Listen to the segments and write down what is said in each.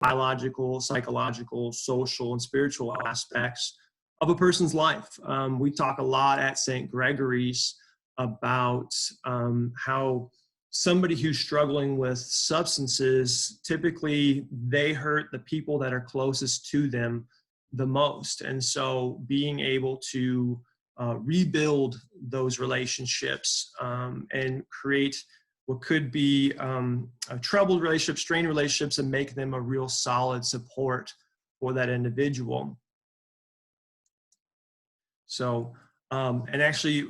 biological, psychological, social, and spiritual aspects of a person's life. We talk a lot at St. Gregory's about how somebody who's struggling with substances, typically they hurt the people that are closest to them the most. And so being able to rebuild those relationships and create what could be troubled relationships, strained relationships, and make them a real solid support for that individual. So, and actually,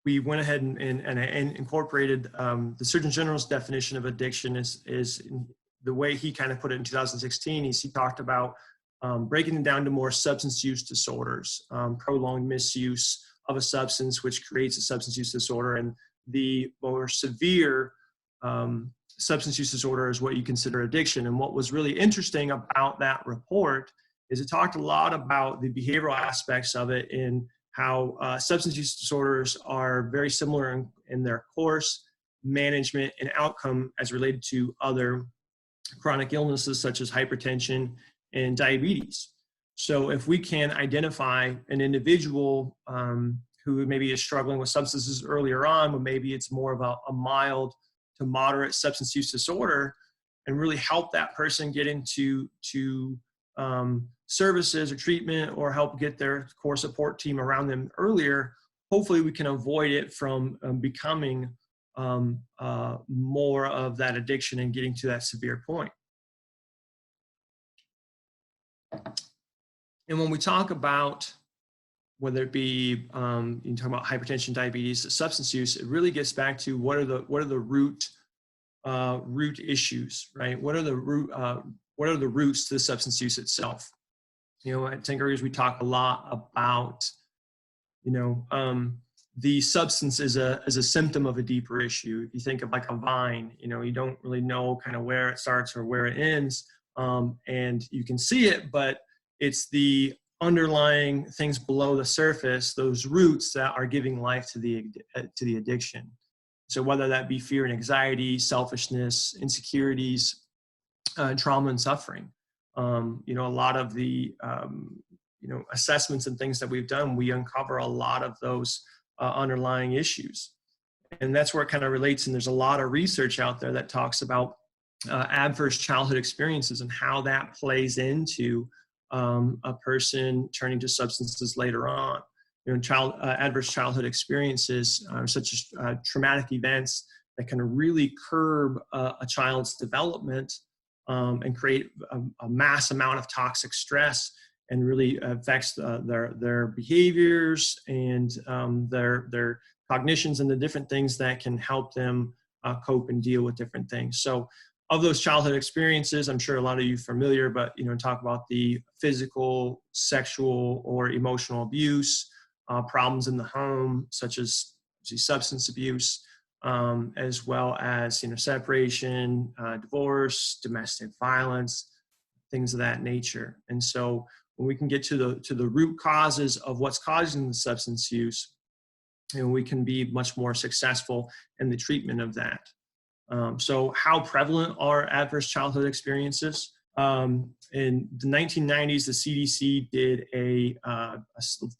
we went ahead and incorporated the Surgeon General's definition of addiction is the way he kind of put it in 2016. He talked about breaking it down to more substance use disorders, prolonged misuse of a substance, which creates a substance use disorder. And the more severe substance use disorder is what you consider addiction. And what was really interesting about that report is it talked a lot about the behavioral aspects of it and how substance use disorders are very similar in their course, management, and outcome as related to other chronic illnesses such as hypertension and diabetes. So if we can identify an individual who maybe is struggling with substances earlier on, but maybe it's more of a mild to moderate substance use disorder, and really help that person get into services or treatment, or help get their core support team around them earlier, hopefully we can avoid it from becoming more of that addiction and getting to that severe point. And when we talk about whether it be you talk about hypertension, diabetes, substance use, it really gets back to what are the root issues, right? What are the roots to the substance use itself? You know, at St. Gregory's we talk a lot about, the substance is a symptom of a deeper issue. If you think of like a vine, you don't really know kind of where it starts or where it ends, and you can see it, but it's the underlying things below the surface, those roots that are giving life to the addiction. So whether that be fear and anxiety, selfishness, insecurities, trauma and suffering. A lot of the assessments and things that we've done, we uncover a lot of those underlying issues. And that's where it kind of relates. And there's a lot of research out there that talks about adverse childhood experiences and how that plays into a person turning to substances later on. Adverse childhood experiences such as traumatic events that can really curb a child's development and create a mass amount of toxic stress, and really affects their behaviors and their cognitions and the different things that can help them cope and deal with different things. So of those childhood experiences, I'm sure a lot of you are familiar, but talk about the physical, sexual, or emotional abuse, problems in the home, such as substance abuse, as well as separation, divorce, domestic violence, things of that nature. And so when we can get to the root causes of what's causing the substance use, we can be much more successful in the treatment of that. So how prevalent are adverse childhood experiences? In the 1990s, the CDC did a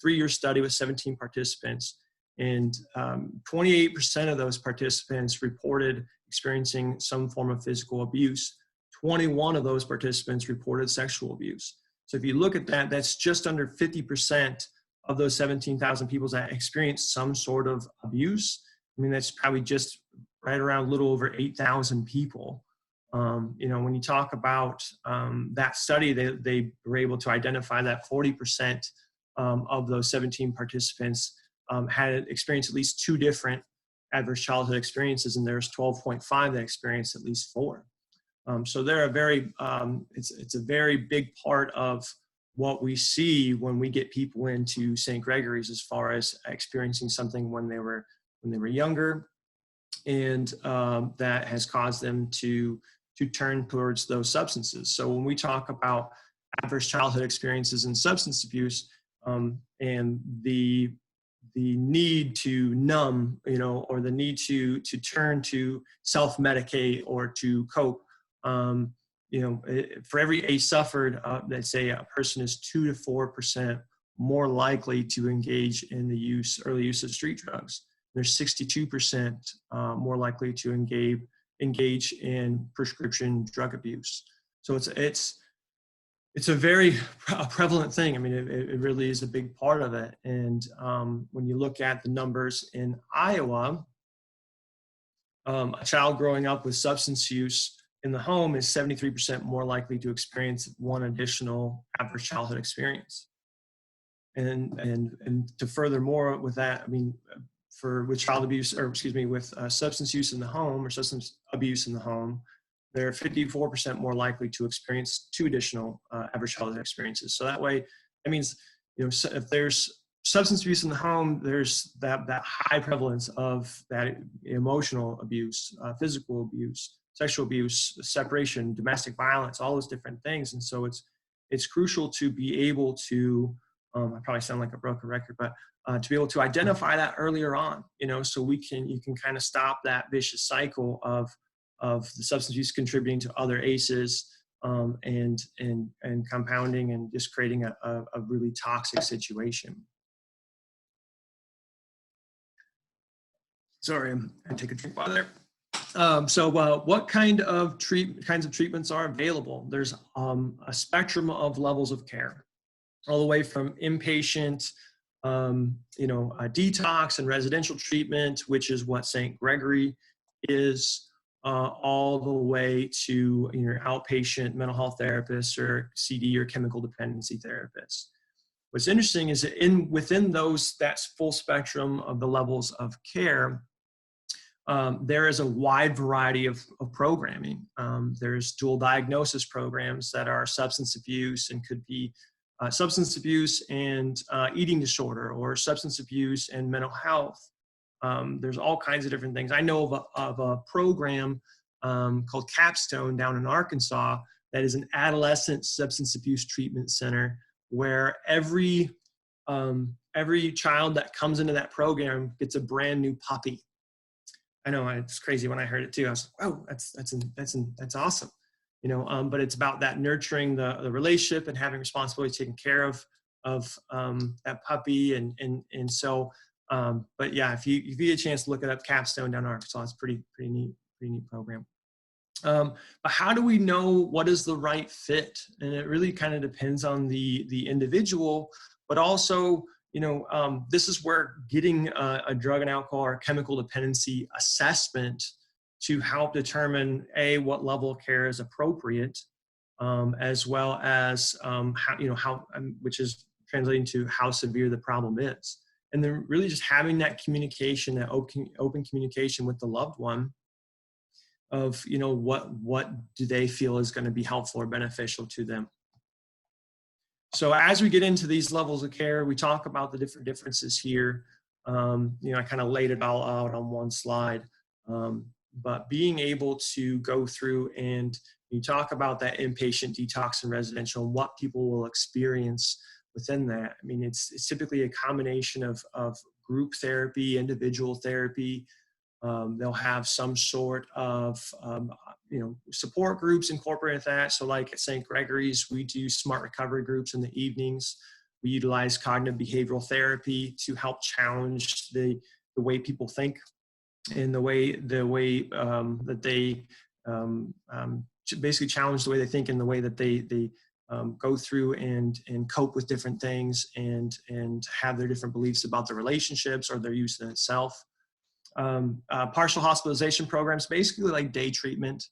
3-year study with 17 participants, and 28% of those participants reported experiencing some form of physical abuse. 21 of those participants reported sexual abuse. So if you look at that, that's just under 50% of those 17,000 people that experienced some sort of abuse. I mean, that's probably just right around a little over 8,000 people. When you talk about that study, they were able to identify that 40% of those 17 participants had experienced at least 2 different adverse childhood experiences, and there's 12.5 that experienced at least 4. So they're it's a very big part of what we see when we get people into St. Gregory's as far as experiencing something when they were younger, and that has caused them to turn towards those substances. So when we talk about adverse childhood experiences and substance abuse, and the need to numb, or the need to turn to self-medicate or to cope, for every ACE suffered, let's say a person is 2 to 4% more likely to engage in the early use of street drugs. They're 62% more likely to engage in prescription drug abuse. So it's a very prevalent thing. I mean, it really is a big part of it. And when you look at the numbers in Iowa, a child growing up with substance use in the home is 73% more likely to experience one additional adverse childhood experience. And to furthermore with that, I mean, with child abuse, or excuse me, with substance use in the home or substance abuse in the home, they're 54% more likely to experience 2 additional adverse childhood experiences. So that way, that means, if there's substance abuse in the home, there's that high prevalence of that emotional abuse, physical abuse, sexual abuse, separation, domestic violence, all those different things. And so it's crucial to be able to, I probably sound like a broken record, but to be able to identify that earlier on, so you can kind of stop that vicious cycle of the substance use contributing to other ACEs, and compounding and just creating a really toxic situation. Sorry, I take a drink while there. So what kinds of treatments are available? There's a spectrum of levels of care, all the way from inpatient, detox and residential treatment, which is what St. Gregory is, all the way to your outpatient mental health therapists or CD or chemical dependency therapists. What's interesting is that within that full spectrum of the levels of care, there is a wide variety of programming. There's dual diagnosis programs that are substance abuse and could be substance abuse and eating disorder, or substance abuse and mental health. There's all kinds of different things. I know of a program called Capstone down in Arkansas that is an adolescent substance abuse treatment center, where every child that comes into that program gets a brand new puppy. I know, it's crazy when I heard it too. I was like, "Oh, that's awesome," But it's about that nurturing the relationship and having responsibility, taking care of that puppy, and so. But yeah, if you get a chance to look it up, Capstone down in Arkansas, it's pretty neat program. But how do we know what is the right fit? And it really kind of depends on the individual, but also, this is where getting a drug and alcohol or chemical dependency assessment to help determine what level of care is appropriate, as well as which is translating to how severe the problem is. And then really just having that communication, that open communication with the loved one of, what do they feel is going to be helpful or beneficial to them. So as we get into these levels of care, we talk about the different differences here. I kind of laid it all out on one slide. But being able to go through and you talk about that inpatient detox and residential, and what people will experience within that. I mean, it's typically a combination of group therapy, individual therapy. They'll have some sort of, support groups incorporated with that. So like at St. Gregory's, we do smart recovery groups in the evenings. We utilize cognitive behavioral therapy to help challenge the way people think, and the way that they basically challenge the way they think, and the way that they go through and cope with different things, and have their different beliefs about their relationships or their use in itself. Partial hospitalization programs, basically like day treatment.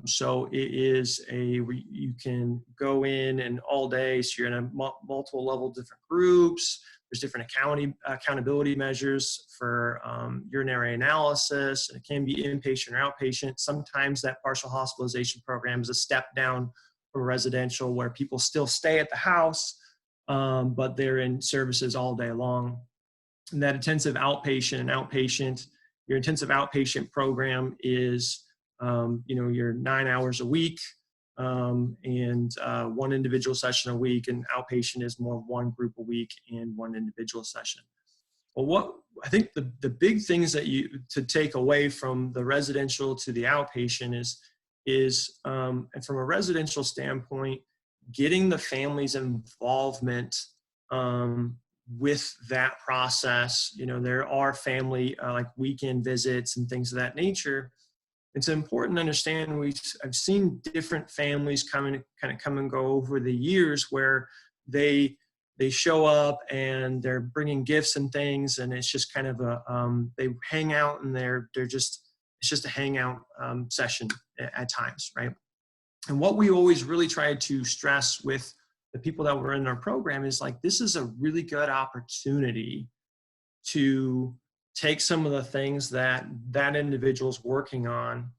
So it is you can go in and all day, so you're in a multiple level different groups. There's different accountability measures for urinary analysis, and it can be inpatient or outpatient. Sometimes that partial hospitalization program is a step down from residential, where people still stay at the house, but they're in services all day long. And that intensive outpatient, your intensive outpatient program is, you're 9 hours a week, and one individual session a week, and outpatient is more one group a week and one individual session. Well, what I think the big things that to take away from the residential to the outpatient is is, and from a residential standpoint, getting the family's involvement with that process. You know, there are family like weekend visits and things of that nature. It's important to understand I've seen different families kind of come and go over the years where they show up and they're bringing gifts and things, and it's just kind of they hang out, and it's just a hangout session at times, right? And what we always really try to stress with the people that were in our program is like, this is a really good opportunity to take some of the things that individual's working on,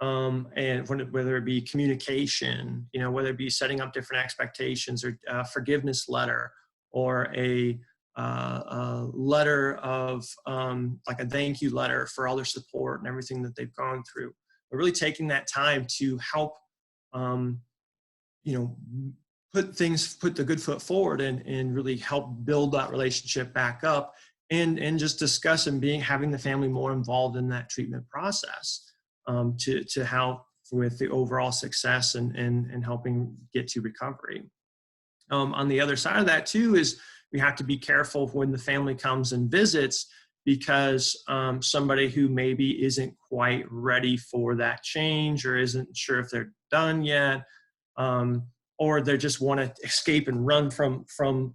and whether it be communication, you know, whether it be setting up different expectations, or forgiveness letter, or a letter of like a thank you letter for all their support and everything that they've gone through. But really taking that time to help, you know, put the good foot forward and really help build that relationship back up, and just discuss and having the family more involved in that treatment process, to help with the overall success and helping get to recovery. On the other side of that too is we have to be careful when the family comes and visits, because somebody who maybe isn't quite ready for that change, or isn't sure if they're done yet, or they just want to escape and run from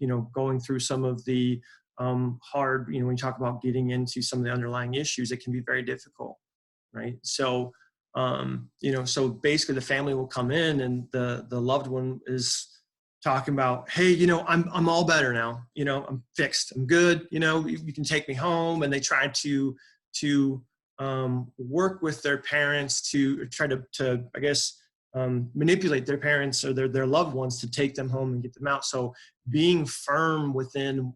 you know, going through some of the hard, you know, when you talk about getting into some of the underlying issues, it can be very difficult, right? So you know, so basically the family will come in, and the loved one is talking about, hey, you know, I'm all better now, you know, I'm fixed, I'm good, you know, you can take me home. And they try to work with their parents to try to I guess manipulate their parents or their loved ones to take them home and get them out. So being firm within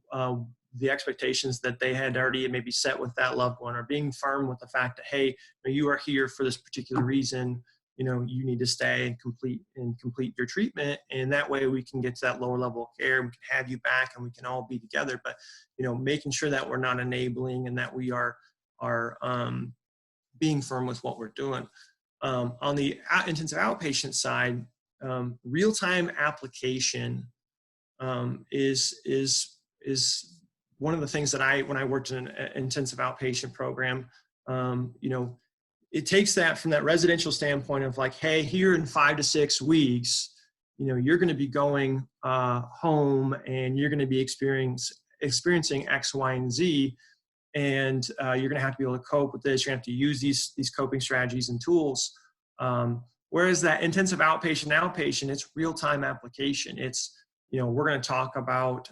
the expectations that they had already maybe set with that loved one, or being firm with the fact that, hey, you are here for this particular reason, you know, you need to stay and complete your treatment. And that way we can get to that lower level of care. We can have you back and we can all be together. But, you know, making sure that we're not enabling, and that we are being firm with what we're doing. On the intensive outpatient side, real-time application is one of the things that when I worked in an intensive outpatient program, you know, it takes that from that residential standpoint of like, hey, here in 5 to 6 weeks, you know, you're going to be going home, and you're going to be experiencing X, Y, and Z. And you're going to have to be able to cope with this. You're going to have to use these coping strategies and tools. Whereas that intensive outpatient, it's real-time application. It's, you know, we're going to talk about,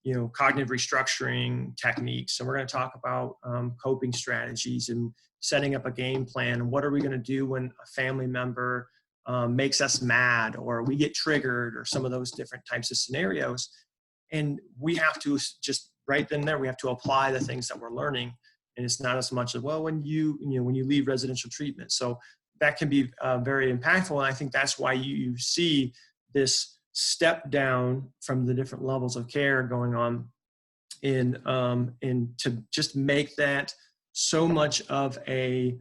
you know, cognitive restructuring techniques. And we're going to talk about coping strategies and setting up a game plan. And what are we going to do when a family member makes us mad, or we get triggered, or some of those different types of scenarios. And we have to just right then and there, we have to apply the things that we're learning. And it's not as much as, well, when you leave residential treatment. So that can be very impactful. And I think that's why you see this step down from the different levels of care going on in to just make that so much of a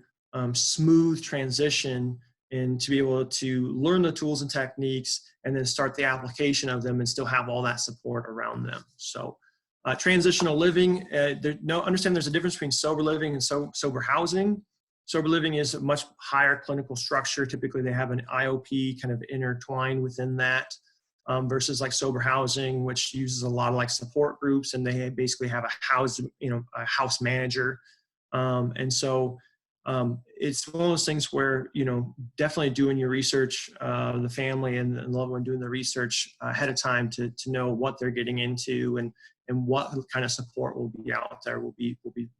smooth transition, and to be able to learn the tools and techniques and then start the application of them and still have all that support around them. So transitional living, understand there's a difference between sober living and sober housing. Sober living is a much higher clinical structure. Typically they have an IOP kind of intertwined within that, versus like sober housing, which uses a lot of like support groups, and they basically have a house manager. And so it's one of those things where, you know, definitely doing your research, the family and the loved one doing the research ahead of time to know what they're getting into, and what kind of support will be out there will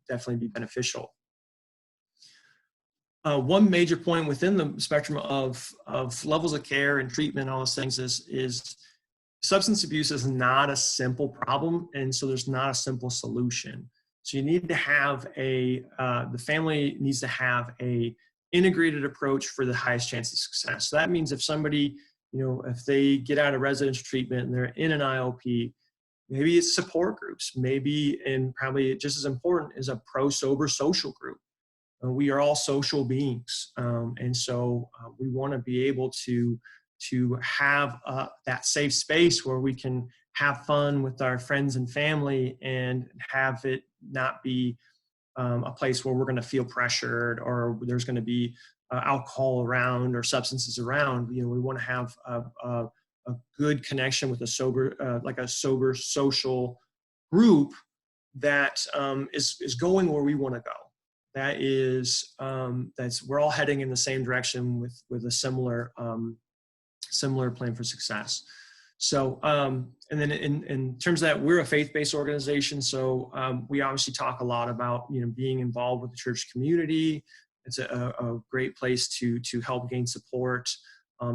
definitely be beneficial. One major point within the spectrum of levels of care and treatment, all those things is substance abuse is not a simple problem. And so there's not a simple solution. So you need to have the family needs to have a integrated approach for the highest chance of success. So that means if somebody, you know, if they get out of residential treatment and they're in an IOP, maybe it's support groups, maybe, and probably just as important, is a pro-sober social group. We are all social beings. And so we want to be able to have that safe space where we can have fun with our friends and family and have it not be a place where we're going to feel pressured or there's going to be alcohol around or substances around. We want to have a good connection with a sober, like a sober social group that is going where we want to go. That is, we're all heading in the same direction with a similar plan for success. So, and then in terms of that, we're a faith-based organization. So we obviously talk a lot about, being involved with the church community. It's a great place to help gain support,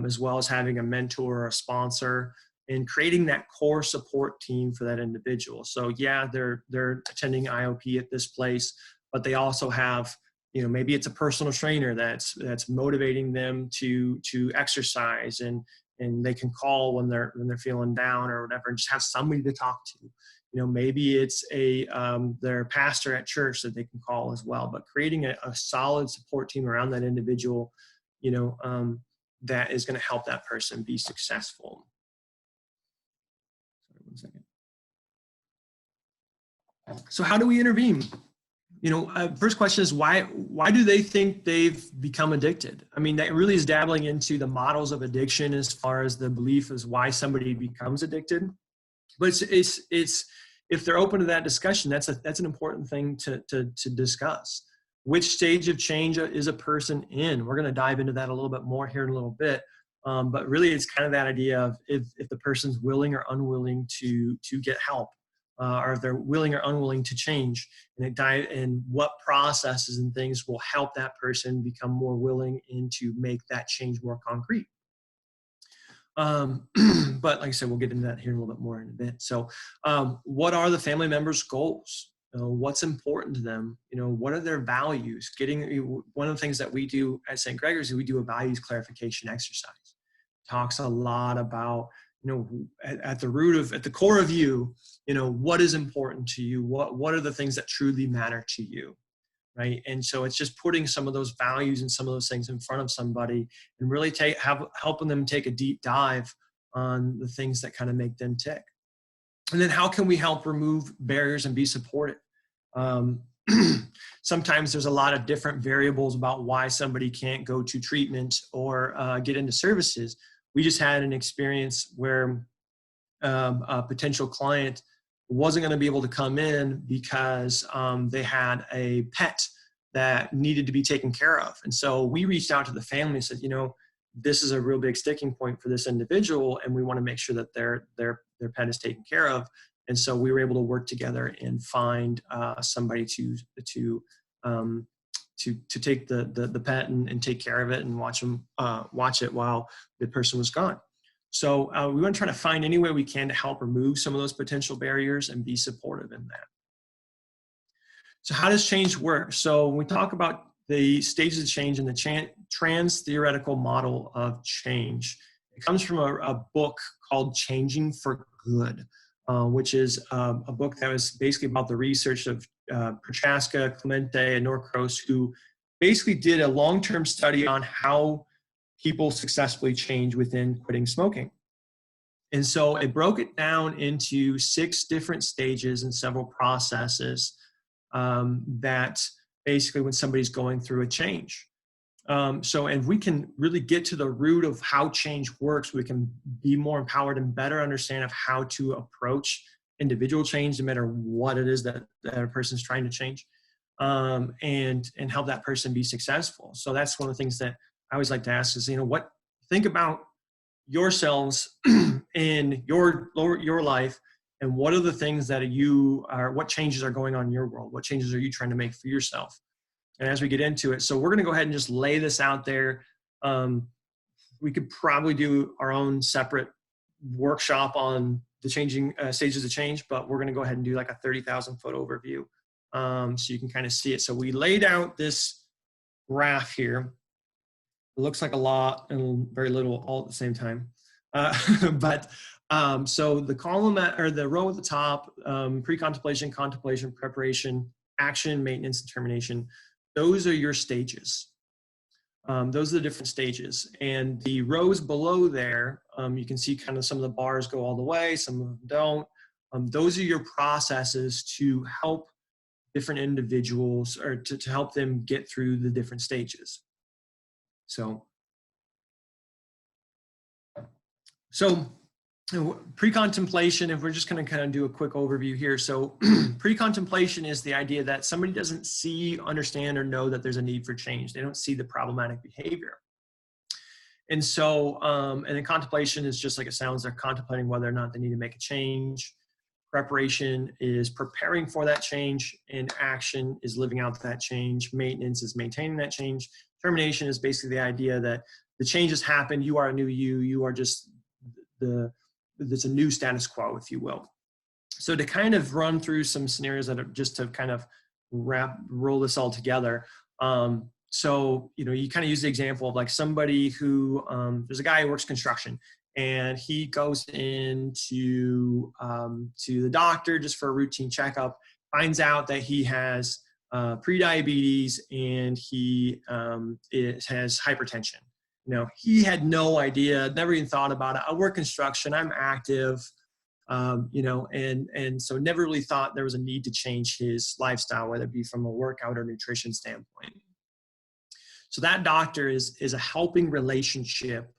as well as having a mentor or a sponsor and creating that core support team for that individual. So yeah, they're attending IOP at this place, but they also have, maybe it's a personal trainer that's motivating them to exercise, and they can call when they're feeling down or whatever, and just have somebody to talk to. Maybe it's their pastor at church that they can call as well. But creating a solid support team around that individual, that is going to help that person be successful. Sorry, 1 second. So how do we intervene? First question is why do they think they've become addicted? I mean, that really is dabbling into the models of addiction as far as the belief as why somebody becomes addicted. But it's if they're open to that discussion, that's an important thing to discuss. Which stage of change is a person in? We're going to dive into that a little bit more here in a little bit. But really, it's kind of that idea of if the person's willing or unwilling to get help. Or if they're willing or unwilling to change, and what processes and things will help that person become more willing and to make that change more concrete. But like I said, we'll get into that here a little bit more in a bit. So what are the family members' goals? What's important to them? What are their values? One of the things that we do at St. Gregory's is we do a values clarification exercise. Talks a lot about, at the core of you, what is important to you? What are the things that truly matter to you, right? And so it's just putting some of those values and some of those things in front of somebody and really helping them take a deep dive on the things that kind of make them tick. And then how can we help remove barriers and be supportive? Sometimes there's a lot of different variables about why somebody can't go to treatment or get into services. We just had an experience where a potential client wasn't going to be able to come in because they had a pet that needed to be taken care of. And so we reached out to the family and said, this is a real big sticking point for this individual, and we want to make sure that their pet is taken care of. And so we were able to work together and find somebody to take the pet and take care of it and watch it while the person was gone. So we want to try to find any way we can to help remove some of those potential barriers and be supportive in that. So how does change work? So when we talk about the stages of change and the trans-theoretical model of change, it comes from a book called Changing for Good, which is a book that was basically about the research of Prochaska, Clemente, and Norcross, who basically did a long-term study on how people successfully change within quitting smoking. And so it broke it down into 6 different stages and several processes that basically when somebody's going through a change. And we can really get to the root of how change works. We can be more empowered and better understand of how to approach individual change, no matter what it is that a person's trying to change, and help that person be successful. So that's one of the things that I always like to ask is, think about yourselves in your life, and what are the things that what changes are going on in your world? What changes are you trying to make for yourself? And as we get into it, so we're going to go ahead and just lay this out there. We could probably do our own separate workshop on the changing stages of change, but we're going to go ahead and do like a 30,000 foot overview, so you can kind of see it. So we laid out this graph here. It looks like a lot and very little all at the same time. So the column or the row at the top, pre-contemplation, contemplation, preparation, action, maintenance, and termination. those are your stages. Those are the different stages. And the rows below there, you can see kind of some of the bars go all the way, some of them don't. Those are your processes to help different individuals, or to help them get through the different stages. So pre-contemplation, if we're just going to kind of do a quick overview here. So pre-contemplation is the idea that somebody doesn't see, understand, or know that there's a need for change. They don't see the problematic behavior. And so, and then contemplation is just like it sounds, they're contemplating whether or not they need to make a change. Preparation is preparing for that change, and action is living out that change. Maintenance is maintaining that change. Termination is basically the idea that the change has happened. You are a new you. You are just there's a new status quo, if you will. So to kind of run through some scenarios that are just to kind of roll this all together. So, you know, you kind of use the example of like somebody who, there's a guy who works construction, and he goes into to the doctor just for a routine checkup, finds out that he has prediabetes, and he has hypertension. You know, he had no idea, never even thought about it. I work construction, I'm active, you know, and so never really thought there was a need to change his lifestyle, whether it be from a workout or nutrition standpoint. So that doctor is a helping relationship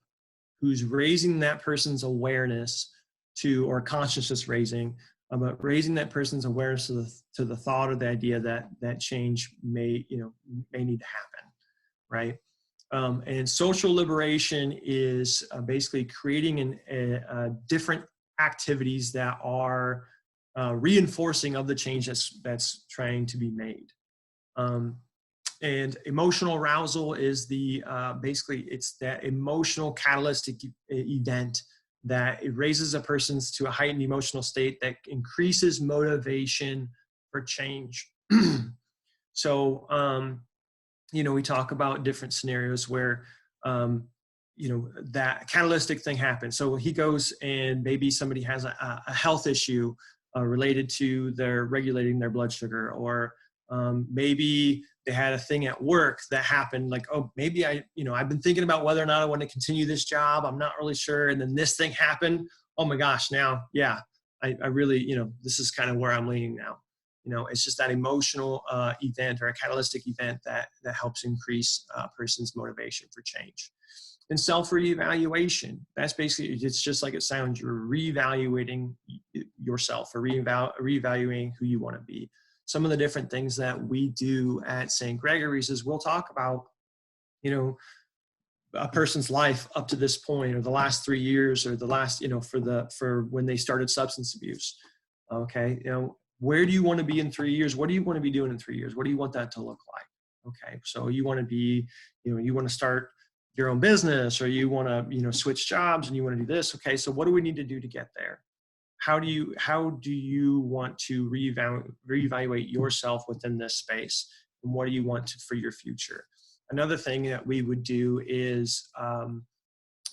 who's raising that person's awareness to, or consciousness raising, about raising that person's awareness to the thought or the idea that change may need to happen, right? And social liberation is basically creating different activities that are reinforcing of the change that's trying to be made. And emotional arousal is the basically it's that emotional catalytic event that it raises a person's to a heightened emotional state that increases motivation for change. So, you know, we talk about different scenarios where, you know, that catalytic thing happens. So he goes and maybe somebody has a health issue related to their regulating their blood sugar, or maybe they had a thing at work that happened, like, oh, maybe I've been thinking about whether or not I want to continue this job. I'm not really sure. And then this thing happened. Oh my gosh, now, yeah, I really, you know, this is kind of where I'm leaning now. You know, it's just that emotional event or a catalytic event that helps increase a person's motivation for change. And self-reevaluation, that's basically, it's just like it sounds, you're reevaluating yourself, or reevaluating who you want to be. Some of the different things that we do at St. Gregory's is we'll talk about, you know, a person's life up to this point, or the last 3 years, or the last, you know, for when they started substance abuse. Okay, you know, where do you want to be in 3 years? What do you want to be doing in 3 years? What do you want that to look like? Okay, so you want to be, you know, you want to start your own business, or you want to, you know, switch jobs, and you want to do this. Okay, so what do we need to do to get there? How do you want to reevaluate yourself within this space, and what do you want for your future? Another thing that we would do is,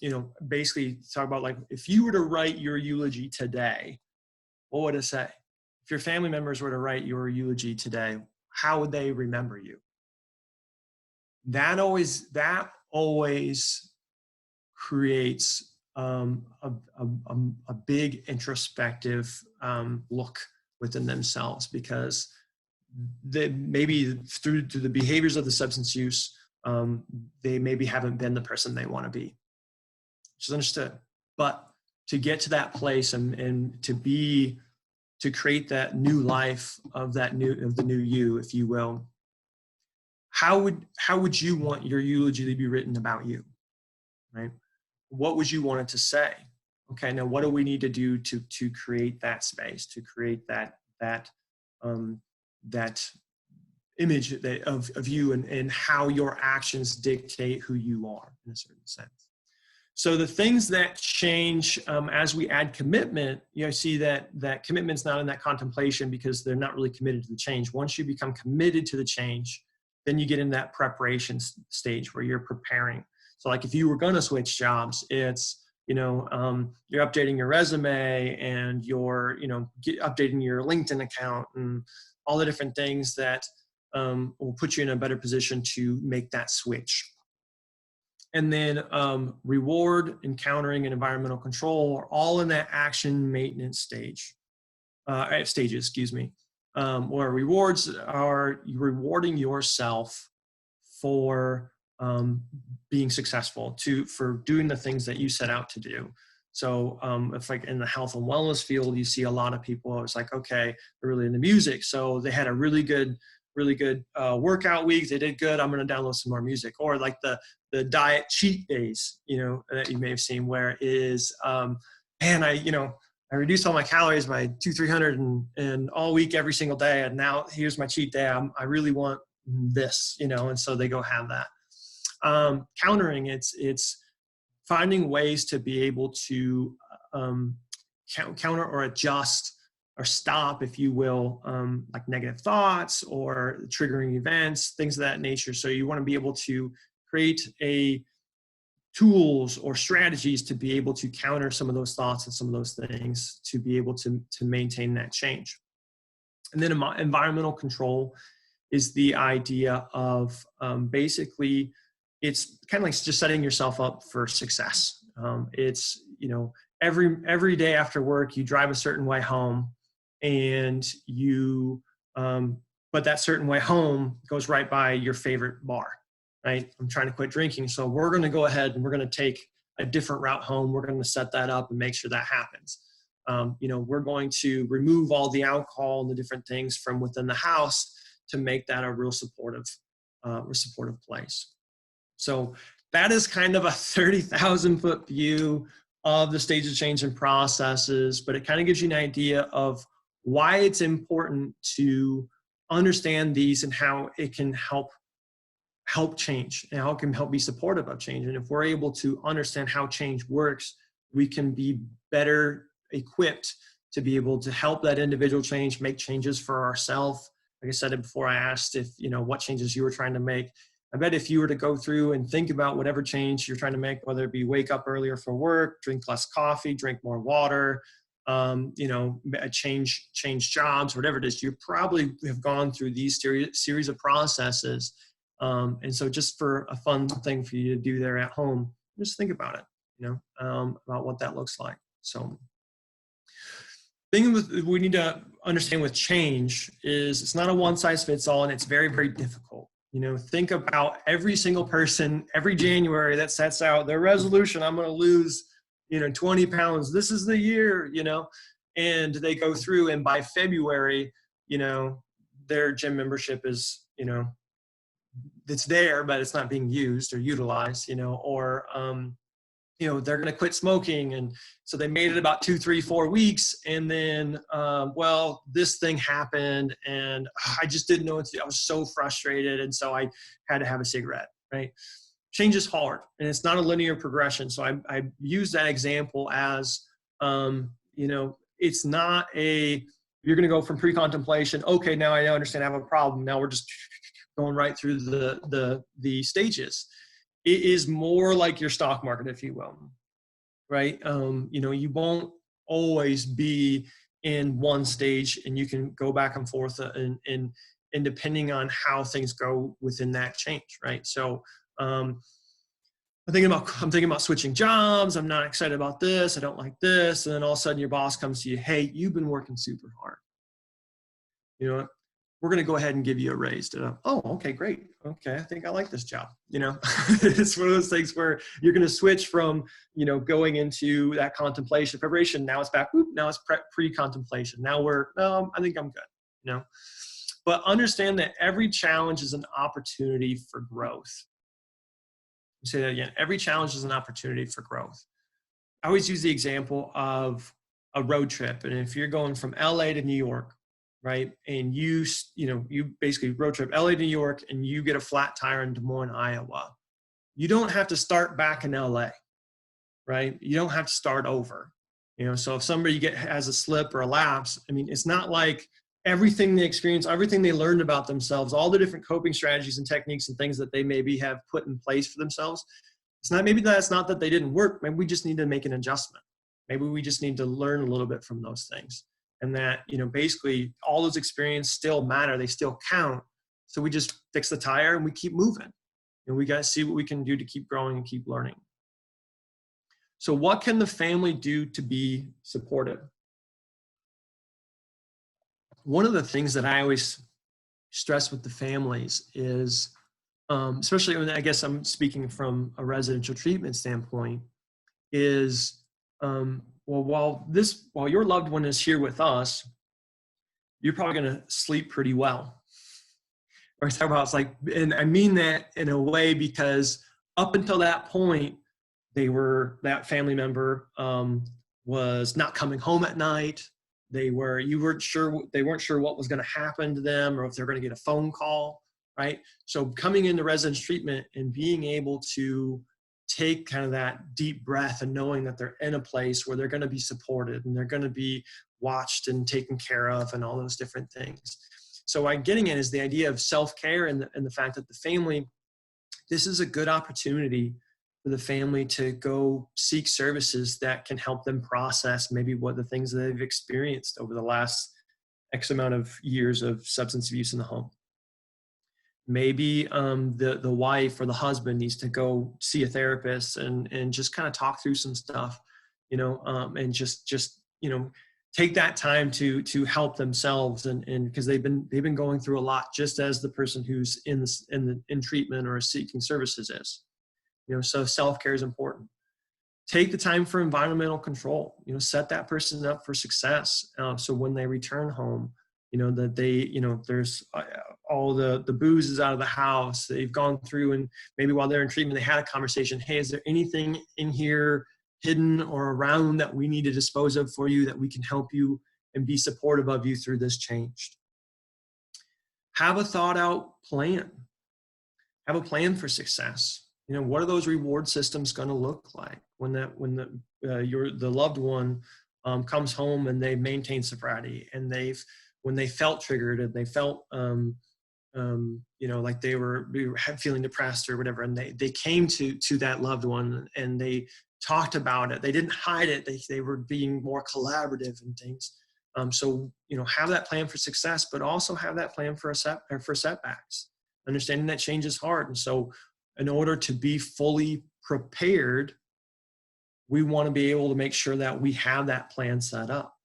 you know, basically talk about, like, if you were to write your eulogy today, what would it say? If your family members were to write your eulogy today, how would they remember you? That always creates a big introspective look within themselves, because they maybe through the behaviors of the substance use, they maybe haven't been the person they want to be, which is understood. But to get to that place and to create that new life of the new you, if you will, how would you want your eulogy to be written about you, right? What would you want it to say? Okay, now what do we need to do to create that space, to create that image of you, and how your actions dictate who you are in a certain sense. So the things that change as we add commitment, you know, see that commitment's not in that contemplation, because they're not really committed to the change. Once you become committed to the change, then you get in that preparation stage where you're preparing. So like if you were going to switch jobs, it's, you know, you're updating your resume, and you're, you know, updating your LinkedIn account, and all the different things that will put you in a better position to make that switch. And then reward, encountering, and environmental control are all in that action maintenance stages, excuse me. Where rewards are rewarding yourself for being successful, for doing the things that you set out to do. So if like in the health and wellness field, you see a lot of people, it's like, okay, they're really into music. So they had a really good workout week. They did good. I'm going to download some more music. Or like the diet cheat days, that you may have seen, where it is, man, I reduced all my calories by 200-300 and all week, every single day. And now here's my cheat day. I really want this, and so they go have that. Countering, it's finding ways to be able to counter or adjust or stop, if you will, like negative thoughts or triggering events, things of that nature. So you want to be able to create tools or strategies to be able to counter some of those thoughts and some of those things to be able to maintain that change. And then environmental control is the idea of basically, it's kind of like just setting yourself up for success. It's, every day after work, you drive a certain way home, and but that certain way home goes right by your favorite bar. Right? I'm trying to quit drinking. So we're going to go ahead and we're going to take a different route home. We're going to set that up and make sure that happens. We're going to remove all the alcohol and the different things from within the house to make that a real supportive place. So that is kind of a 30,000 foot view of the stage of change and processes, but it kind of gives you an idea of why it's important to understand these and how it can help change and how it can help be supportive of change. And if we're able to understand how change works, we can be better equipped to be able to help that individual change, make changes for ourselves. Like I said it before, I asked if, what changes you were trying to make. I bet if you were to go through and think about whatever change you're trying to make, whether it be wake up earlier for work, drink less coffee, drink more water, change jobs, whatever it is, you probably have gone through these series of processes. And so just for a fun thing for you to do there at home, just think about it, about what that looks like. So we need to understand with change is it's not a one size fits all, and it's very, very difficult. Think about every single person every January that sets out their resolution. I'm going to lose, 20 pounds. This is the year, and they go through, and by February, their gym membership is, it's there, but it's not being used or utilized, or, they're going to quit smoking. And so they made it about 2, 3, 4 weeks. And then, this thing happened and I just didn't know I was so frustrated. And so I had to have a cigarette, right? Change is hard and it's not a linear progression. So I use that example as, it's not you're going to go from pre-contemplation. Okay, now I understand I have a problem. Now we're just going right through the stages. It is more like your stock market, if you will, right? You won't always be in one stage, and you can go back and forth and depending on how things go within that change, right? So I'm thinking about switching jobs. I'm not excited about this. I don't like this. And then all of a sudden your boss comes to you, hey, you've been working super hard. You know what? We're going to go ahead and give you a raise. Oh, okay, great. Okay, I think I like this job. It's one of those things where you're going to switch from, going into that contemplation, preparation. Now it's back. Now it's pre-contemplation. Now I think I'm good. But understand that every challenge is an opportunity for growth. I'll say that again. Every challenge is an opportunity for growth. I always use the example of a road trip. And if you're going from LA to New York, right? And you basically road trip LA to New York and you get a flat tire in Des Moines, Iowa. You don't have to start back in LA, right? You don't have to start over. So if somebody has a slip or a lapse, it's not like everything they experience, everything they learned about themselves, all the different coping strategies and techniques and things that they maybe have put in place for themselves. That's not that they didn't work. Maybe we just need to make an adjustment. Maybe we just need to learn a little bit from those things. And that, basically all those experiences still matter. They still count. So we just fix the tire and we keep moving. And we got to see what we can do to keep growing and keep learning. So what can the family do to be supportive? One of the things that I always stress with the families is, especially when I guess I'm speaking from a residential treatment standpoint, is well, while your loved one is here with us, you're probably going to sleep pretty well. Or it's like, and I mean that in a way because up until that point, that family member was not coming home at night. They weren't sure what was going to happen to them or if they're going to get a phone call, right? So coming into residence treatment and being able to take kind of that deep breath and knowing that they're in a place where they're going to be supported and they're going to be watched and taken care of and all those different things. So what I'm getting at is the idea of self-care and the fact that the family, this is a good opportunity for the family to go seek services that can help them process maybe what the things that they've experienced over the last X amount of years of substance abuse in the home. Maybe the wife or the husband needs to go see a therapist and just kind of talk through some stuff, and just take that time to help themselves and because they've been going through a lot, just as the person who's in treatment or seeking services is. So self-care is important. Take the time for environmental control. Set that person up for success. So when they return home, that they, there's all the booze is out of the house. They've gone through and maybe while they're in treatment, they had a conversation. Hey, is there anything in here hidden or around that we need to dispose of for you that we can help you and be supportive of you through this change? Have a thought out plan. Have a plan for success. What are those reward systems going to look like when the loved one comes home and they maintain sobriety and when they felt triggered and they felt like they were feeling depressed or whatever, and they came to that loved one and they talked about it. They didn't hide it. They were being more collaborative and things. So have that plan for success, but also have that plan for setbacks. Understanding that change is hard, and so in order to be fully prepared, we want to be able to make sure that we have that plan set up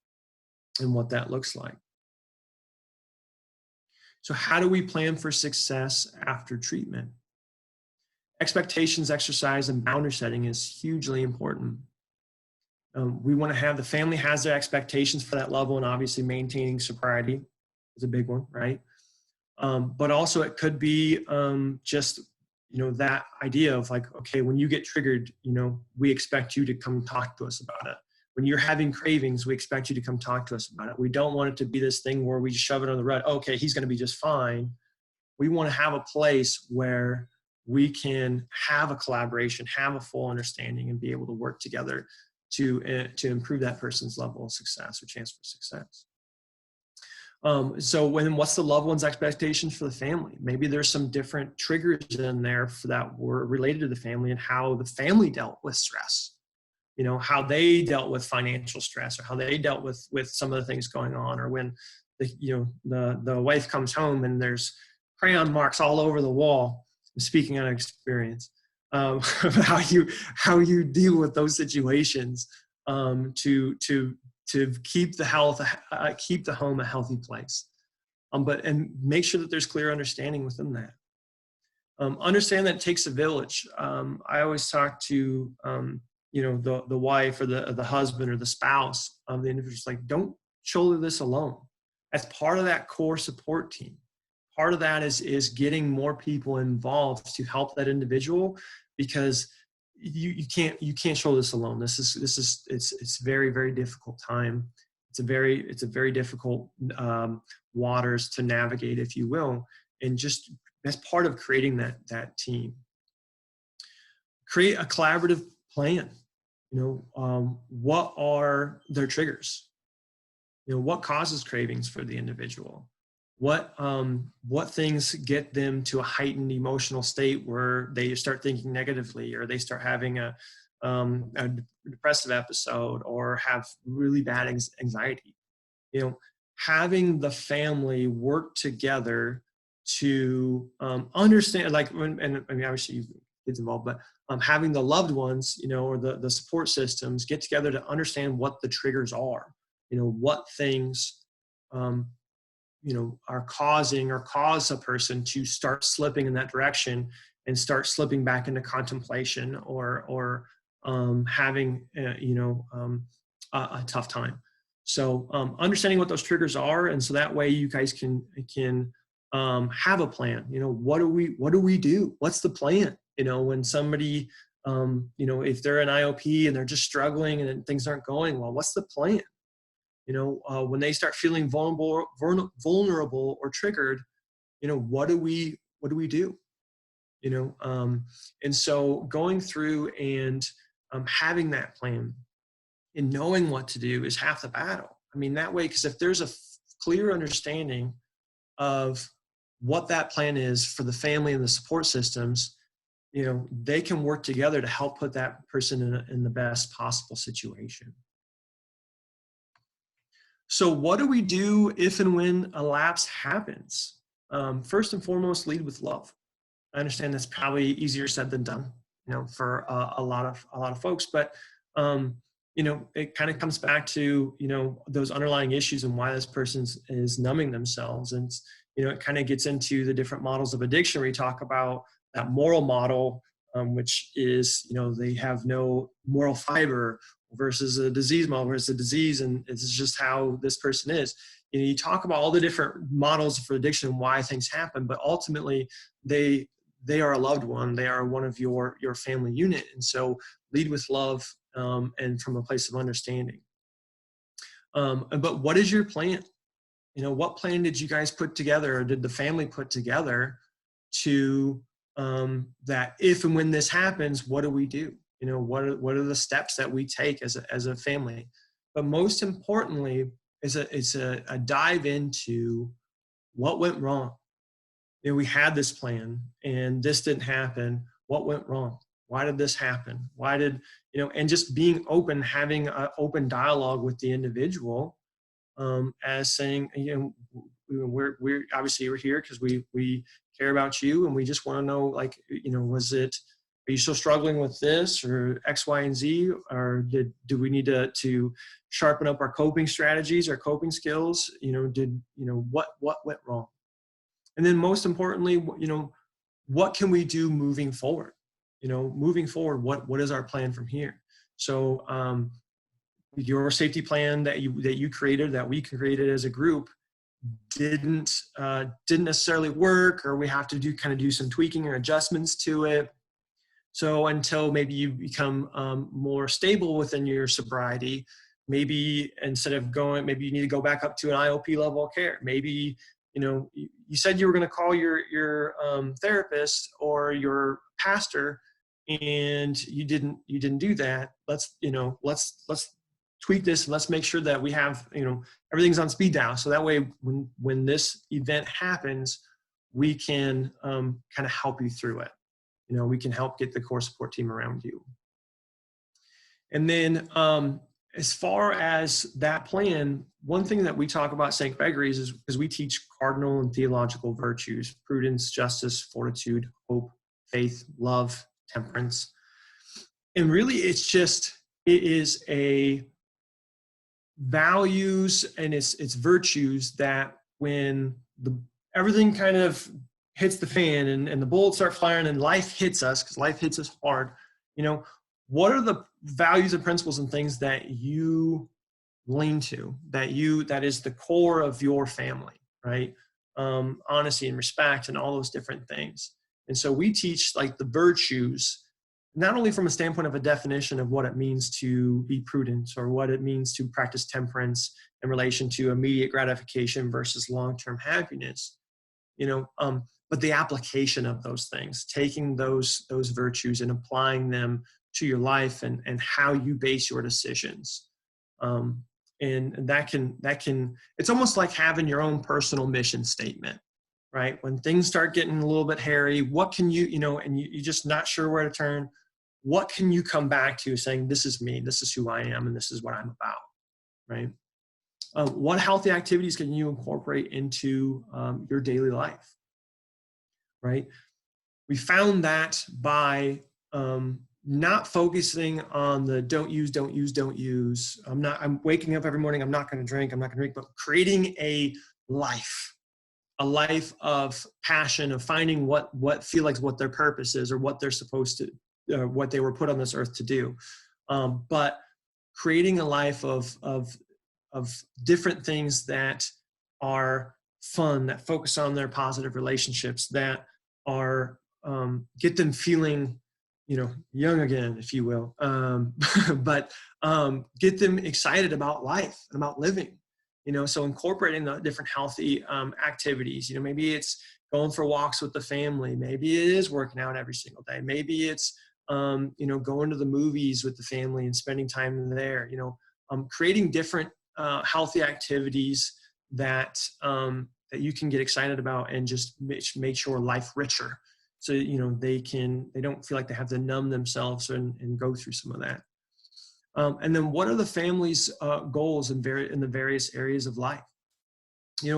and what that looks like. So how do we plan for success after treatment? Expectations, exercise, and boundary setting is hugely important. We want to have the family has their expectations for that level, and obviously maintaining sobriety is a big one, right? But also it could be just that idea of like, okay, when you get triggered, we expect you to come talk to us about it. When you're having cravings, we expect you to come talk to us about it. We don't want it to be this thing where we just shove it on the rug. Okay, he's going to be just fine. We want to have a place where we can have a collaboration, have a full understanding, and be able to work together to improve that person's level of success or chance for success. So what's the loved one's expectations for the family? Maybe there's some different triggers in there that were related to the family and how the family dealt with stress, how they dealt with financial stress or how they dealt with some of the things going on, or when the wife comes home and there's crayon marks all over the wall. Speaking out of experience, how you deal with those situations to keep the home a healthy place, and make sure that there's clear understanding within that. Understand that it takes a village. I always talk to the wife or the husband or the spouse of the individual. Like, don't shoulder this alone. As part of that core support team. Part of that is getting more people involved to help that individual, because you can't shoulder this alone. It's very, very difficult time. It's a very difficult waters to navigate, if you will, and just as part of creating that team. Create a collaborative plan. What are their triggers? What causes cravings for the individual? What things get them to a heightened emotional state where they start thinking negatively, or they start having a depressive episode, or have really bad anxiety? Having the family work together to understand, like, and I mean, obviously you kids involved, but having the loved ones, you know, or the support systems get together to understand what the triggers are, you know, what things, you know, are causing or cause a person to start slipping in that direction and start slipping back into contemplation or having, you know, a tough time. So understanding what those triggers are, and so that way you guys can have a plan. You know, what do we do? What's the plan? You know, when somebody, you know, if they're an IOP and they're just struggling and things aren't going well, what's the plan? You know, when they start feeling vulnerable or triggered, you know, what do we do? You know, and so going through and having that plan and knowing what to do is half the battle. I mean, that way, because if there's a clear understanding of what that plan is for the family and the support systems, you know, they can work together to help put that person in the best possible situation. So what do we do if and when a lapse happens? First and foremost, lead with love. I understand that's probably easier said than done, you know, for a lot of folks, but you know, it kind of comes back to, you know, those underlying issues and why this person is numbing themselves. And, you know, it kind of gets into the different models of addiction where you talk about that moral model, which is, you know, they have no moral fiber, versus a disease model where it's a disease and it's just how this person is. You know, you talk about all the different models for addiction and why things happen, but ultimately they are a loved one. They are one of your family unit. And so lead with love and from a place of understanding. But what is your plan? You know, what plan did you guys put together, or did the family put together to that if and when this happens, what do we do? You know, what are the steps that we take as a family? But most importantly, it's a dive into what went wrong. You know, we had this plan and this didn't happen. What went wrong? Why did this happen? Why did, you know, and just being open, having an open dialogue with the individual, as saying, you know, we're obviously we're here because we care about you and we just want to know, like, you know, are you still struggling with this or X, Y, and Z, or do we need to sharpen up our coping strategies, our coping skills? You know, what went wrong? And then most importantly, you know, what can we do moving forward? You know, moving forward, what is our plan from here? So your safety plan that you created, that we created as a group, didn't necessarily work, or we have to do some tweaking or adjustments to it. So until maybe you become more stable within your sobriety, maybe instead of maybe you need to go back up to an IOP level of care. Maybe, you know, you said you were going to call your therapist or your pastor, and you didn't do that. Let's tweak this and let's make sure that we have, you know, everything's on speed dial. So that way, when this event happens, we can kind of help you through it. You know, we can help get the core support team around you. And then as far as that plan, one thing that we talk about at St. Gregory's is we teach cardinal and theological virtues: prudence, justice, fortitude, hope, faith, love, temperance. And really it is a values and it's virtues that when everything kind of hits the fan and the bullets start firing and life hits us, because life hits us hard, you know, what are the values and principles and things that you lean to, that is the core of your family, right? Honesty and respect and all those different things. And so we teach like the virtues, not only from a standpoint of a definition of what it means to be prudent or what it means to practice temperance in relation to immediate gratification versus long-term happiness, you know, but the application of those things, taking those virtues and applying them to your life and how you base your decisions. And that can, it's almost like having your own personal mission statement, right? When things start getting a little bit hairy, what can you know, and you're just not sure where to turn, what can you come back to saying, this is me, this is who I am, and this is what I'm about, right? What healthy activities can you incorporate into your daily life? right? We found that by not focusing on the don't use, don't use, don't use. I'm waking up every morning, I'm not going to drink, but creating a life of passion, of finding what feel like what their purpose is, or what they're supposed to, what they were put on this earth to do. But creating a life of different things that are fun, that focus on their positive relationships, that are get them feeling, young again, if you will, but get them excited about life and about living. So incorporating the different healthy activities. Maybe it's going for walks with the family. Maybe it is working out every single day. Maybe it's going to the movies with the family and spending time there. Creating different healthy activities that that you can get excited about, and just make your life richer. So they don't feel like they have to numb themselves and go through some of that. And then what are the family's goals in the various areas of life?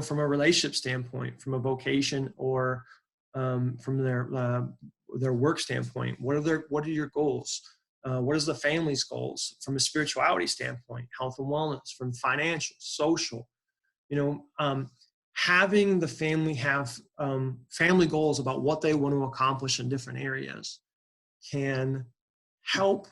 From a relationship standpoint, from a vocation, or from their work standpoint, what are your goals? What is the family's goals from a spirituality standpoint, health and wellness, from financial, social? Having the family have family goals about what they want to accomplish in different areas can help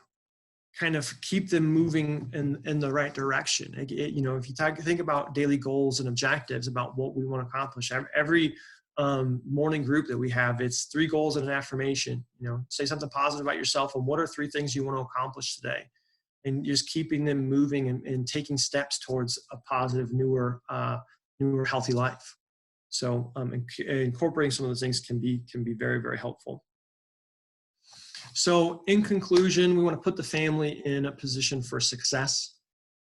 kind of keep them moving in the right direction. If you think about daily goals and objectives about what we want to accomplish, every morning group that we have, it's 3 goals and an affirmation. Say something positive about yourself, and what are 3 things you want to accomplish today, and just keeping them moving and taking steps towards a positive, newer, healthy life. So incorporating some of those things can be very, very helpful. So in conclusion, we want to put the family in a position for success.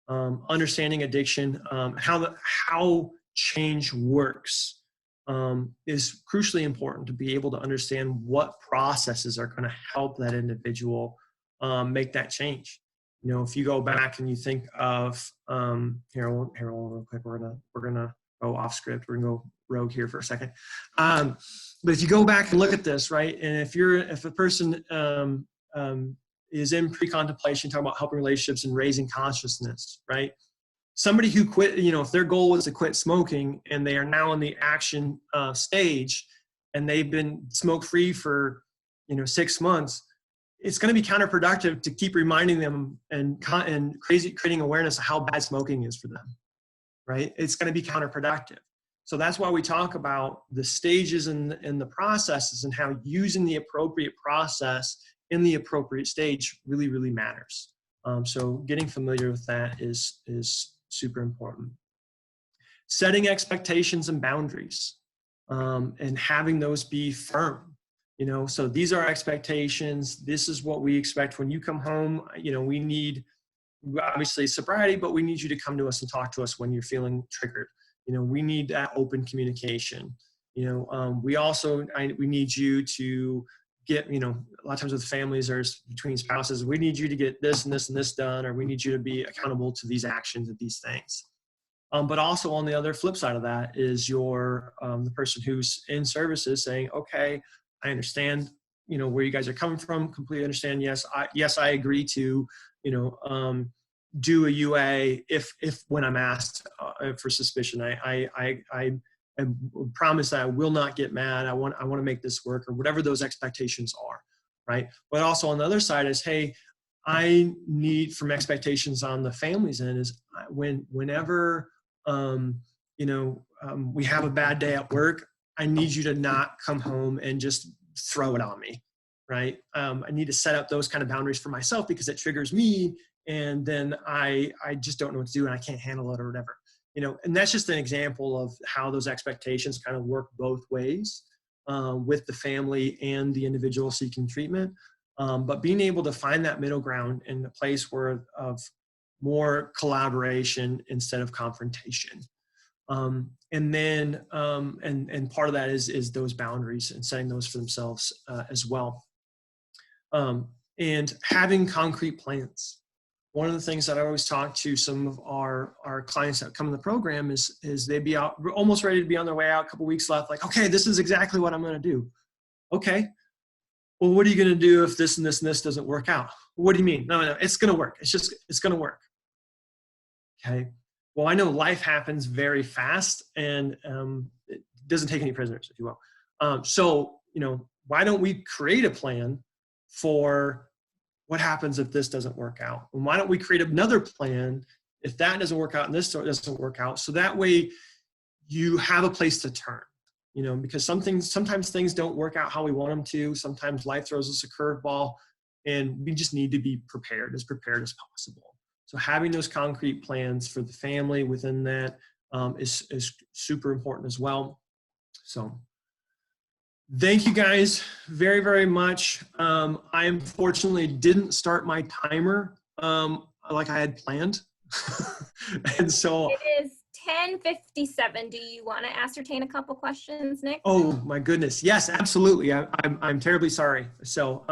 Understanding addiction, how change works is crucially important, to be able to understand what processes are going to help that individual make that change. If you go back and you think of here real quick, we're gonna go off script. We're gonna go rogue here for a second. But if you go back and look at this, right, and if a person is in pre-contemplation, talking about helping relationships and raising consciousness, right? Somebody who quit, if their goal was to quit smoking and they are now in the action stage, and they've been smoke-free for 6 months, it's going to be counterproductive to keep reminding them and creating awareness of how bad smoking is for them, right? It's going to be counterproductive. So that's why we talk about the stages and the processes, and how using the appropriate process in the appropriate stage really, really matters. So getting familiar with that is super important. Setting expectations and boundaries, and having those be firm. So these are expectations. This is what we expect when you come home. We need, obviously, sobriety, but we need you to come to us and talk to us when you're feeling triggered. We need that open communication. We need you to get, a lot of times with families or between spouses, we need you to get this and this and this done, or we need you to be accountable to these actions and these things. But also on the other flip side of that is the person who's in services saying, okay, I understand, where you guys are coming from, completely understand. Yes, I agree to, do a UA if when I'm asked for suspicion. I promise that I will not get mad. I want to make this work, or whatever those expectations are, right? But also on the other side is, hey, I need, from expectations on the family's end, is whenever we have a bad day at work, I need you to not come home and just throw it on me, right? I need to set up those kind of boundaries for myself, because it triggers me, and then I just don't know what to do, and I can't handle it, or whatever. And that's just an example of how those expectations kind of work both ways with the family and the individual seeking treatment. But being able to find that middle ground in a place of more collaboration instead of confrontation. And then and part of that is those boundaries and setting those for themselves as well. And having concrete plans. One of the things that I always talk to some of our clients that come in the program is they'd be out almost ready to be on their way out, a couple weeks left, like, okay, this is exactly what I'm going to do. Okay, well, what are you going to do if this and this and this doesn't work out? What do you mean? No, it's going to work. It's going to work. Okay. Well, I know life happens very fast, and it doesn't take any prisoners, if you will. So, why don't we create a plan for what happens if this doesn't work out? And why don't we create another plan if that doesn't work out and this doesn't work out? So that way you have a place to turn, because sometimes things don't work out how we want them to. Sometimes life throws us a curveball, and we just need to be prepared as possible. So having those concrete plans for the family within that is super important as well. So thank you guys very, very much. I unfortunately didn't start my timer like I had planned. And so it is 10:57. Do you want to ascertain a couple questions, Nick? Oh my goodness. Yes, absolutely. I'm terribly sorry. So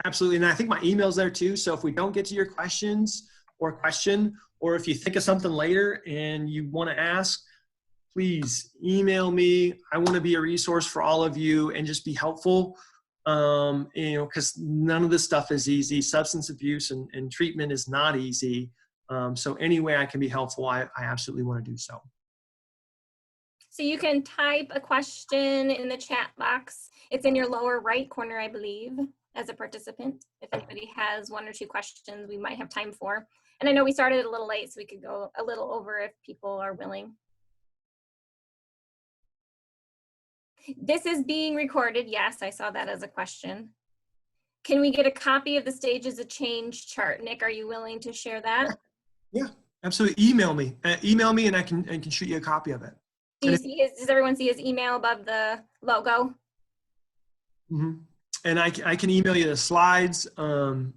absolutely. And I think my email's there too. So if we don't get to your questions or question, or if you think of something later and you want to ask, please email me. I want to be a resource for all of you and just be helpful. Because none of this stuff is easy. Substance abuse and treatment is not easy. So any way I can be helpful, I absolutely want to do so. So you can type a question in the chat box. It's in your lower right corner, I believe, as a participant. If anybody has one or two questions we might have time for. And I know we started a little late, so we could go a little over if people are willing. This is being recorded. Yes, I saw that as a question. Can we get a copy of the stages of change chart? Nick, are you willing to share that? Yeah, absolutely. Email me and I can shoot you a copy of it. Does everyone see his email above the logo? Mm-hmm. And I can email you the slides, and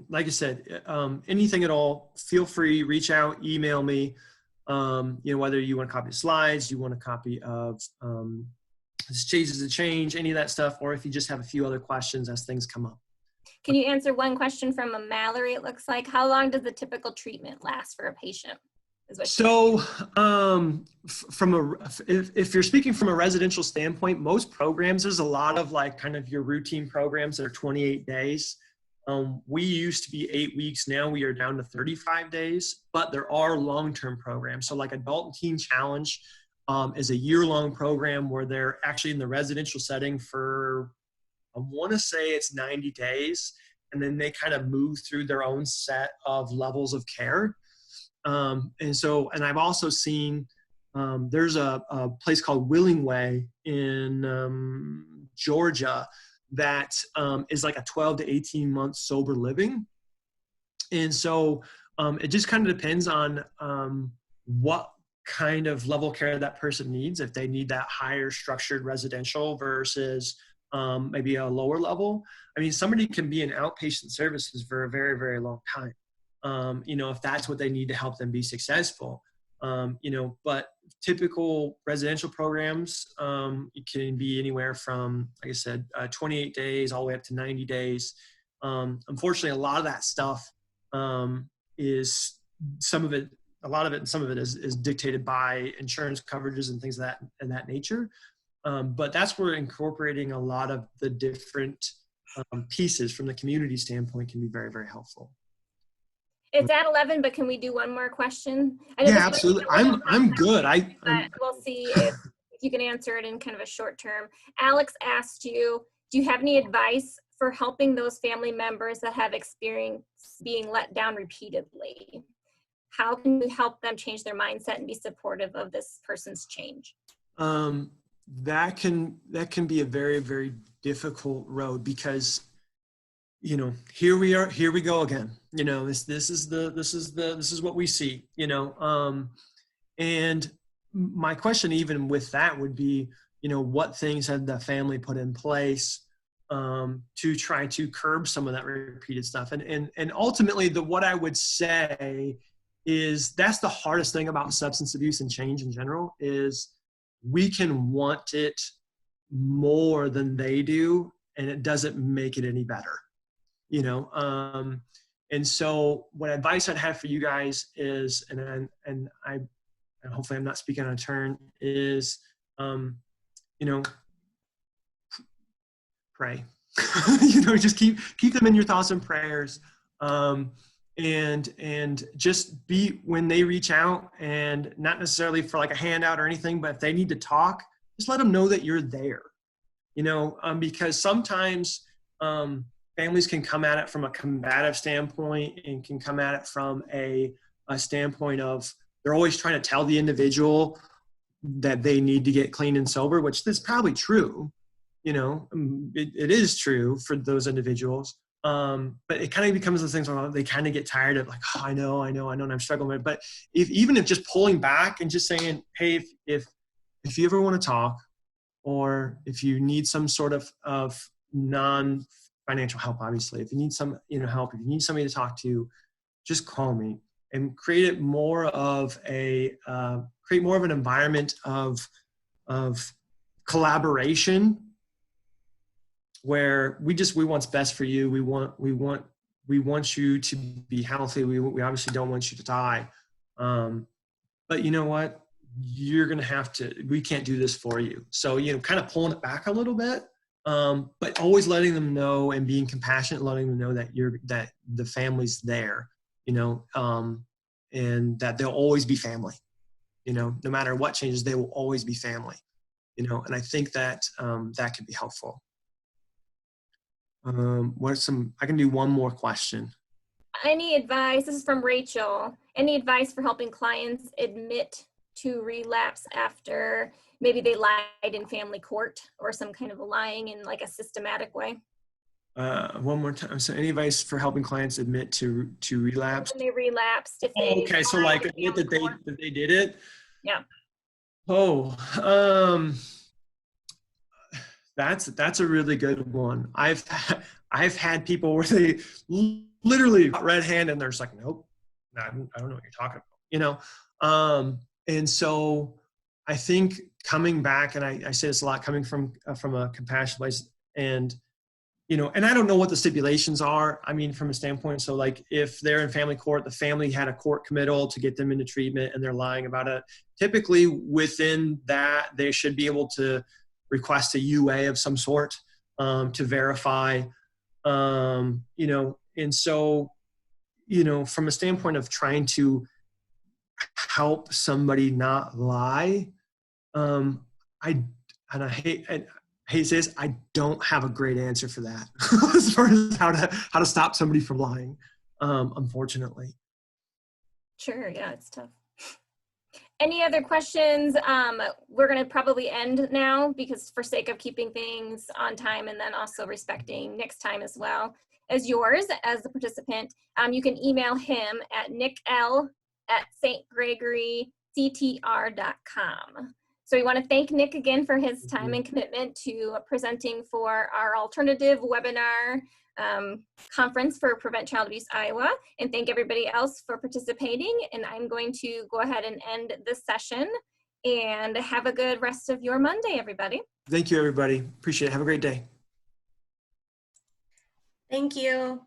like I said, anything at all, feel free, reach out, email me, whether you want a copy of slides, you want a copy of stages of change, any of that stuff, or if you just have a few other questions as things come up. Can you answer one question from a Mallory, it looks like? How long does the typical treatment last for a patient? So if you're speaking from a residential standpoint, most programs, there's a lot of like kind of your routine programs that are 28 days. We used to be 8 weeks. Now we are down to 35 days, but there are long-term programs. So like Adult and Teen Challenge is a year-long program where they're actually in the residential setting for, I want to say it's 90 days. And then they kind of move through their own set of levels of care. And I've also seen, there's a place called Willing Way in Georgia that is like a 12 to 18 month sober living. And so it just kind of depends on what kind of level of care that person needs. If they need that higher structured residential versus maybe a lower level. I mean, somebody can be in outpatient services for a very, very long time. If that's what they need to help them be successful, but typical residential programs, it can be anywhere from, like I said, 28 days all the way up to 90 days. Unfortunately, a lot of that stuff is some of it is dictated by insurance coverages and things of that nature. But that's where incorporating a lot of the different pieces from the community standpoint can be very, very helpful. It's at 11, but can we do one more question? Yeah, absolutely. I'm good. We'll see if you can answer it in kind of a short term. Alex asked you, do you have any advice for helping those family members that have experienced being let down repeatedly? How can we help them change their mindset and be supportive of this person's change? That can be a very, very difficult road because, here we go again. This is what we see. And my question, even with that, would be, what things had the family put in place to try to curb some of that repeated stuff? And ultimately, what I would say is that's the hardest thing about substance abuse and change in general is we can want it more than they do, and it doesn't make it any better, and so what advice I'd have for you guys is, and hopefully I'm not speaking on a turn, is, pray. Just keep them in your thoughts and prayers. And just be, when they reach out, and not necessarily for like a handout or anything, but if they need to talk, just let them know that you're there, because sometimes families can come at it from a combative standpoint, and can come at it from a standpoint of they're always trying to tell the individual that they need to get clean and sober, which is probably true. It is true for those individuals. But it kind of becomes those things where they kind of get tired of like, oh, I know, and I'm struggling with it. But even if just pulling back and just saying, hey, if you ever want to talk, or if you need some sort of non-financial help, obviously, if you need some, help, if you need somebody to talk to, just call me, and create more of an environment of collaboration, where we want what's best for you. We want you to be healthy. We obviously don't want you to die. But you know what? You're going to have to, we can't do this for you. So, kind of pulling it back a little bit, but always letting them know, and being compassionate, letting them know that that the family's there, and that they'll always be family, no matter what changes, they will always be family, and I think that, that could be helpful. I can do one more question. Any advice, this is from Rachel, any advice for helping clients admit to relapse after maybe they lied in family court, or some kind of lying in like a systematic way? One more time. So any advice for helping clients admit to relapse? When they relapsed, if they okay, so like admit that they did it? Yeah. Oh, that's a really good one. I've had people where they literally got red handed, and they're just like, nope, I don't know what you're talking about, and so I think coming back, and I say this a lot, coming from a compassionate place, and and I don't know what the stipulations are. I mean, from a standpoint, so like if they're in family court, the family had a court committal to get them into treatment, and they're lying about it. Typically within that, they should be able to request a UA of some sort, to verify, and so, from a standpoint of trying to help somebody not lie, I hate this, I don't have a great answer for that as far as how to stop somebody from lying, unfortunately. Sure, yeah, it's tough. Any other questions? We're going to probably end now, because for sake of keeping things on time, and then also respecting Nick's time as well as yours as the participant. You can email him at nickl@stgregoryctr.com. So we want to thank Nick again for his time and commitment to presenting for our alternative webinar conference for Prevent Child Abuse Iowa, and thank everybody else for participating. And I'm going to go ahead and end this session, and have a good rest of your Monday, everybody. Thank you, everybody. Appreciate it. Have a great day. Thank you.